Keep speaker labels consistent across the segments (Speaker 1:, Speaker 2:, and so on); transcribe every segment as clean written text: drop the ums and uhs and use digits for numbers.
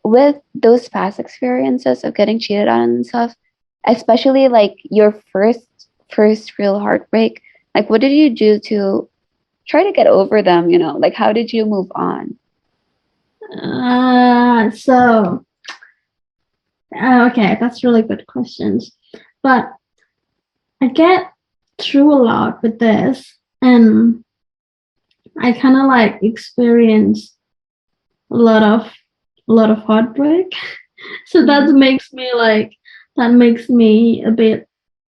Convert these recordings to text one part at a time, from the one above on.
Speaker 1: with those past experiences of getting cheated on and stuff, especially like your first real heartbreak, like what did you do to try to get over them, you know? Like how did you move on?
Speaker 2: So okay, that's really good questions. But I get through a lot with this, and I kind of like experience a lot of heartbreak. So that makes me a bit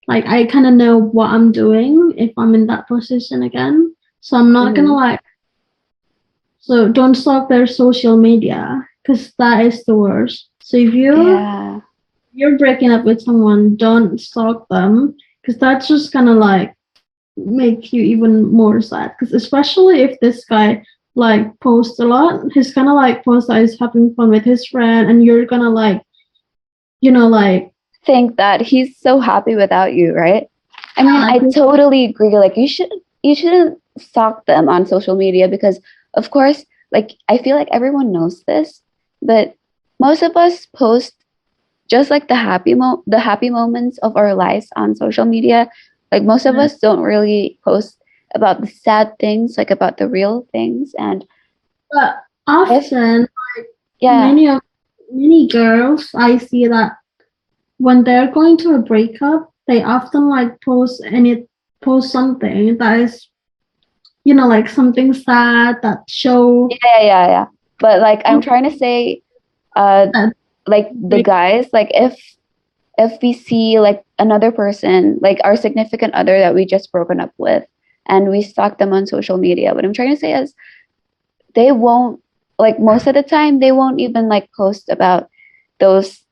Speaker 2: like I kind of know what I'm doing if I'm in that position again. So I'm not gonna
Speaker 1: Mm-hmm.
Speaker 2: like so don't stalk their social media because that is the worst. So if
Speaker 1: Yeah.
Speaker 2: you're breaking up with someone, don't stalk them because that's just gonna like make you even more sad. Because especially if this guy like posts a lot, he's gonna like post that he's having fun with his friend, and you're gonna like like
Speaker 1: Think that he's so happy without you, right? I mean, I
Speaker 2: this
Speaker 1: totally agree. Like you shouldn't stalk them on social media because of course, like I feel like everyone knows this, but most of us post just like the happy moments of our lives on social media. Like most of us don't really post about the sad things, like about the real things. And
Speaker 2: but
Speaker 1: if
Speaker 2: often
Speaker 1: yeah,
Speaker 2: many of many girls I see that when they're going to a breakup, they often like post something that is like something sad that show
Speaker 1: yeah. But like I'm trying to say, uh,
Speaker 2: that
Speaker 1: like the
Speaker 2: break.
Speaker 1: guys, like if we see like another person, like our significant other that we just broken up with, and we stalk them on social media, what I'm trying to say is they won't, like most of the time they won't even like post about those,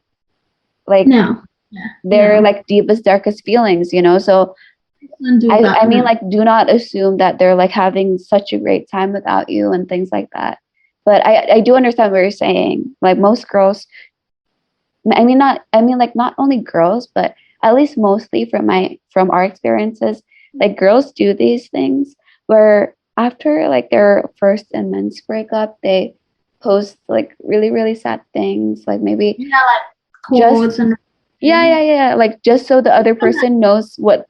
Speaker 1: like
Speaker 2: No, yeah,
Speaker 1: their
Speaker 2: no,
Speaker 1: like deepest darkest feelings, you know. So
Speaker 2: don't do
Speaker 1: I
Speaker 2: that.
Speaker 1: mean,
Speaker 2: No,
Speaker 1: like, do not assume that they're like having such a great time without you and things like that. But I do understand what you're saying. Like most girls, I mean, like not only girls, but at least mostly from our experiences, like girls do these things where after like their first immense breakup, they post like really sad things, like maybe
Speaker 2: yeah, like
Speaker 1: just
Speaker 2: quotes and
Speaker 1: yeah, like just so the other person knows what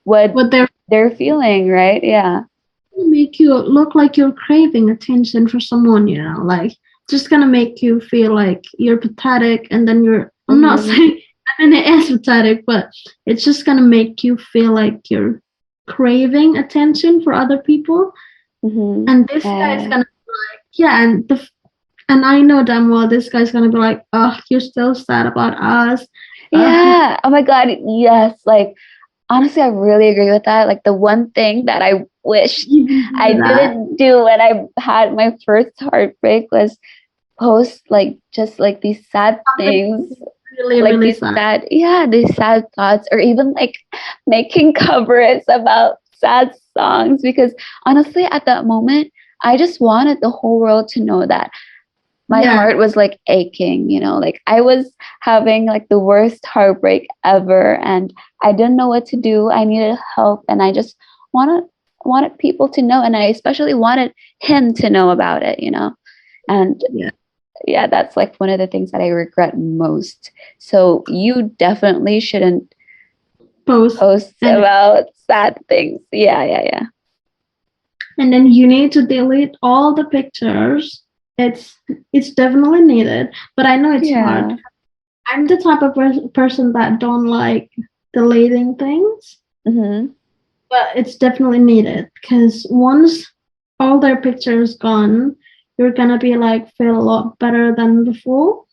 Speaker 2: what they're
Speaker 1: they're feeling, right? Yeah.
Speaker 2: gonna make you look like you're craving attention for someone, like just gonna make you feel like you're pathetic, and then I'm not
Speaker 1: Mm-hmm.
Speaker 2: saying I mean it is pathetic, but it's just gonna make you feel like you're craving attention for other people.
Speaker 1: Mm-hmm.
Speaker 2: And this guy is
Speaker 1: Yeah.
Speaker 2: gonna be like, yeah, and I know damn well this guy's gonna be like, oh, you're still sad about us. You
Speaker 1: Yeah. Oh my God. Yes. Like, honestly, I really agree with that. Like, the one thing that I wished
Speaker 2: didn't
Speaker 1: I
Speaker 2: do that.
Speaker 1: didn't do when I had my first heartbreak was post like just like these sad
Speaker 2: Something
Speaker 1: things,
Speaker 2: really,
Speaker 1: like
Speaker 2: really sad.
Speaker 1: these sad thoughts, or even like making covers about sad songs. Because honestly, at that moment, I just wanted the whole world to know that my
Speaker 2: Yeah,
Speaker 1: heart was like aching, you know, like I was having like the worst heartbreak ever, and I didn't know what to do. I needed help, and I just wanted wanted people to know, and I especially wanted him to know about it, you know. And
Speaker 2: yeah.
Speaker 1: yeah, that's like one of the things that I regret most. So you definitely shouldn't
Speaker 2: Post
Speaker 1: post
Speaker 2: and
Speaker 1: about sad things. Yeah.
Speaker 2: and then you need to delete all the pictures. It's definitely needed, but I know it's hard.
Speaker 1: Yeah.
Speaker 2: I'm the type of person that don't like deleting things,
Speaker 1: Mm-hmm.
Speaker 2: but it's definitely needed because once all their pictures gone, you're gonna be like feel a lot better than before,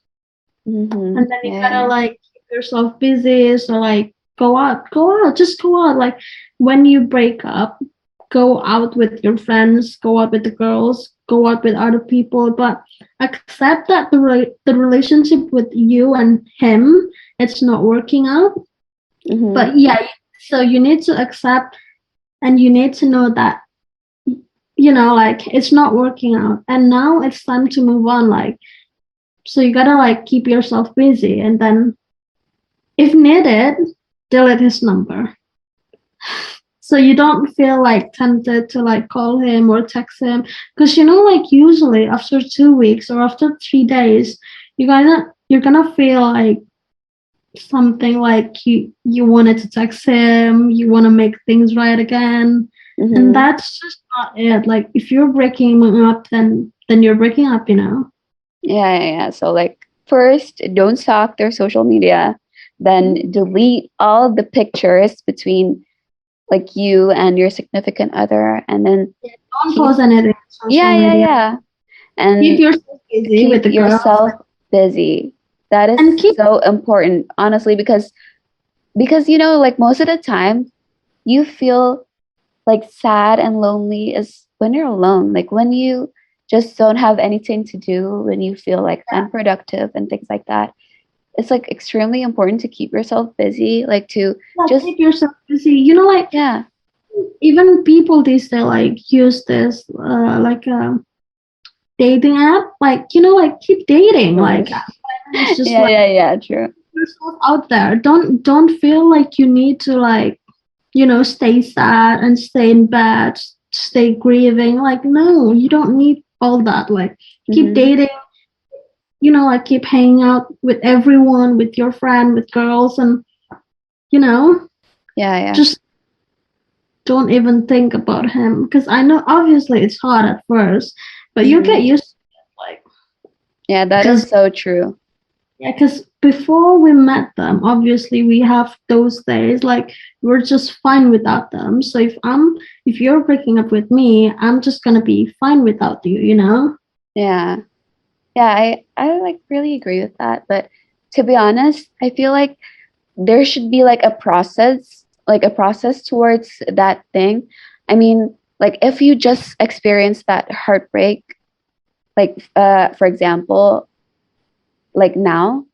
Speaker 1: Mm-hmm.
Speaker 2: and then you gotta
Speaker 1: Yeah.
Speaker 2: like keep yourself busy. So like go out, just go out. Like when you break up, go out with your friends, go out with the girls, go out with other people, but accept that the relationship with you and him it's not working out.
Speaker 1: Mm-hmm.
Speaker 2: But yeah, so you need to accept, and you need to know that like it's not working out, and now it's time to move on. Like so you gotta like keep yourself busy, and then if needed, delete his number. So you don't feel like tempted to like call him or text him. Because like usually after 2 weeks or after 3 days, you're gonna feel like something like you wanted to text him, you want to make things right again, and
Speaker 1: Mm-hmm.
Speaker 2: that's just not it. Like if you're breaking up, then you're breaking up, you know.
Speaker 1: Yeah. So like first, don't stalk their social media, then delete all the pictures between like you and your significant other, and then
Speaker 2: Don't
Speaker 1: keep
Speaker 2: post anything on social media.
Speaker 1: yeah,
Speaker 2: Keep
Speaker 1: and
Speaker 2: yourself busy with
Speaker 1: keep
Speaker 2: the girls
Speaker 1: yourself busy. That is
Speaker 2: and keep.
Speaker 1: so important, honestly, because you know, like most of the time, you feel like sad and lonely is when you're alone, like when you just don't have anything to do, when you feel like unproductive and things like that. It's like extremely important to keep yourself busy, like to
Speaker 2: Yeah,
Speaker 1: just
Speaker 2: keep yourself busy. You know, like
Speaker 1: yeah.
Speaker 2: even people these days like use this like a dating app. Like you know, like keep dating. Like it's just like
Speaker 1: Yeah, true.
Speaker 2: yourself out there. Don't feel like you need to like stay sad and stay in bed, stay grieving. Like no, you don't need all that. Like keep
Speaker 1: Hmm.
Speaker 2: dating. Like keep hanging out with everyone, with your friend, with girls, and you know
Speaker 1: Yeah.
Speaker 2: just don't even think about him because I know obviously it's hard at first, but you get
Speaker 1: Hmm.
Speaker 2: used to it, like
Speaker 1: Yeah, that is
Speaker 2: because
Speaker 1: so true.
Speaker 2: yeah, because before we met them, obviously we have those days like we're just fine without them. So if you're breaking up with me, I'm just gonna be fine without you, you know?
Speaker 1: Yeah. Yeah, I like really agree with that. But to be honest, I feel like there should be like a process towards that thing. I mean, like if you just experience that heartbreak, like for example, like now,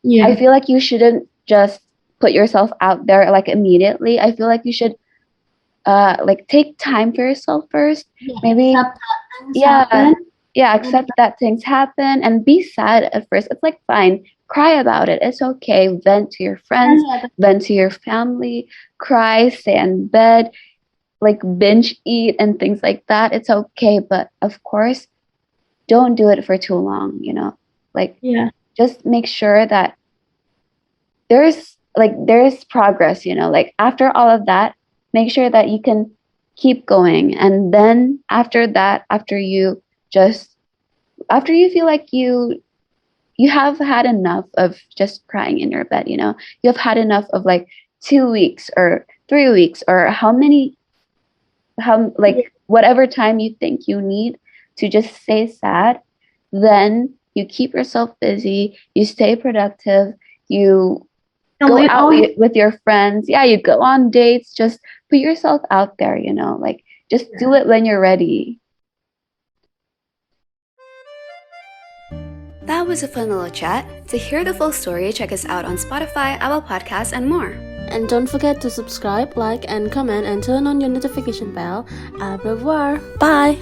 Speaker 1: I
Speaker 2: Yeah.
Speaker 1: feel like you shouldn't just put yourself out there like immediately. I feel like you should like take time for yourself first.
Speaker 2: Yeah,
Speaker 1: Maybe
Speaker 2: accept that things
Speaker 1: yeah,
Speaker 2: happen.
Speaker 1: yeah, accept that things happen and be sad at first. It's like fine. Cry about it. It's okay. Vent to your friends,
Speaker 2: Yeah,
Speaker 1: vent to your family, cry, stay in bed, like binge eat and things like that. It's okay. But of course, don't do it for too long, you know? Like
Speaker 2: yeah.
Speaker 1: just make sure that there's progress, you know, like after all of that, make sure that you can keep going. And then after that, just after you feel like you have had enough of just crying in your bed, you know, you have had enough of like 2 weeks or 3 weeks or how
Speaker 2: Yeah.
Speaker 1: like whatever time you think you need to just stay sad, then you keep yourself busy, you stay productive, you
Speaker 2: Don't
Speaker 1: go
Speaker 2: let
Speaker 1: out
Speaker 2: all your
Speaker 1: with your friends. Yeah, you go on dates. Just put yourself out there, you know, like just do
Speaker 2: yeah.
Speaker 1: it when you're ready.
Speaker 3: That was a fun little chat. To hear the full story, check us out on Spotify, Apple Podcasts, and more.
Speaker 4: And don't forget to subscribe, like, and comment, and turn on your notification bell. Au revoir. Bye.